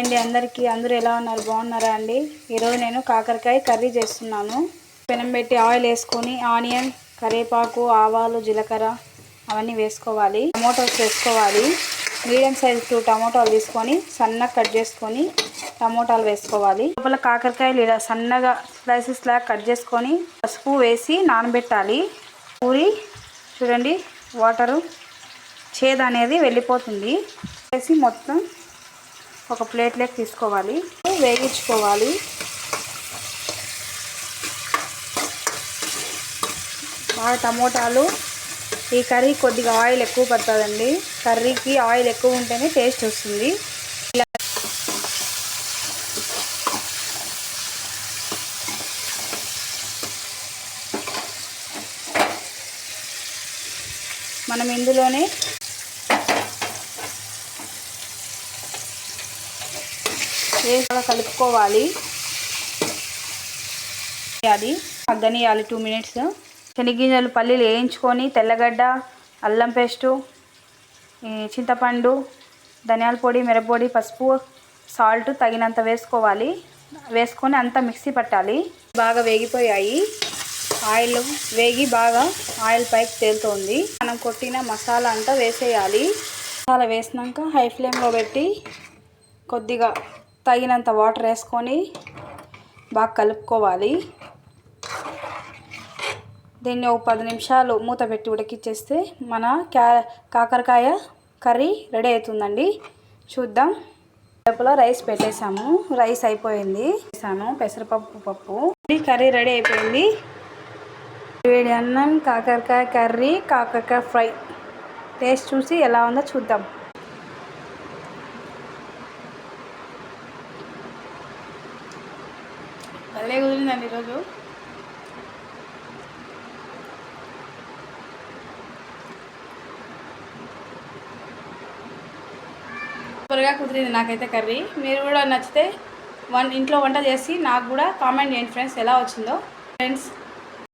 అండి అందరూ ఎలా ఉన్నారు? బాగున్నారా అండి? ఈరోజు నేను కాకరకాయ కర్రీ చేస్తున్నాను. పెనం పెట్టి ఆయిల్ వేసుకొని ఆనియన్, కరివేపాకు, ఆవాలు, జీలకర్ర అవన్నీ వేసుకోవాలి. టమోటాస్ వేసుకోవాలి. మీడియం సైజ్ 2 టమోటాలు తీసుకొని సన్నగా కట్ చేసుకొని టమోటాలు వేసుకోవాలి. లోపల కాకరకాయలు ఇలా సన్నగా స్లైసెస్ లాగా కట్ చేసుకొని పసుపు వేసి నానబెట్టాలి. పూరి చూడండి, వాటరు చేదు అనేది వెళ్ళిపోతుంది. వేసి మొత్తం ఒక ప్లేట్లోకి తీసుకోవాలి. వేగించుకోవాలి. బాగా టమోటాలు, ఈ కర్రీ కొద్దిగా ఆయిల్ ఎక్కువ పడుతుందండి. కర్రీకి ఆయిల్ ఎక్కువ ఉంటేనే టేస్ట్ వస్తుంది. మనం ఇందులోనే వేసి కలుపుకోవాలి. అది మగ్గనియాలి 2 మినిట్స్. శనగగింజలు, పల్లీలు వేయించుకొని తెల్లగడ్డ, అల్లం పేస్టు, చింతపండు, ధనియాల పొడి, మిరప్పొడి, పసుపు, సాల్ట్ తగినంత వేసుకోవాలి. వేసుకొని అంతా మిక్సీ పట్టాలి. బాగా వేగిపోయాయి. ఆయిల్ వేగి బాగా ఆయిల్ పైకి తేలుతుంది. మనం కొట్టిన మసాలా అంతా వేసేయాలి. మసాలా వేసినాక హై ఫ్లేమ్లో పెట్టి కొద్దిగా తగినంత వాటర్ వేసుకొని బాగా కలుపుకోవాలి. దీన్ని ఒక 10 నిమిషాలు మూత పెట్టి ఉడికిచ్చేస్తే మన కాకరకాయ కర్రీ రెడీ అవుతుందండి. చూద్దాం. లోపల రైస్ పెట్టేసాము. రైస్ అయిపోయింది. వేసాను పెసరపప్పు. కర్రీ రెడీ అయిపోయింది. వేడి అన్నం, కాకరకాయ కర్రీ, కాకరకాయ ఫ్రై టేస్ట్ చూసి ఎలా ఉందో చూద్దాం. భలే కుదిరిందండి ఈరోజు. త్వరగా కుదిరింది నాకైతే కర్రీ. మీరు కూడా నచ్చితే ఇంట్లో వంట చేసి నాకు కూడా కామెంట్ చేయండి ఫ్రెండ్స్, ఎలా వచ్చిందో. ఫ్రెండ్స్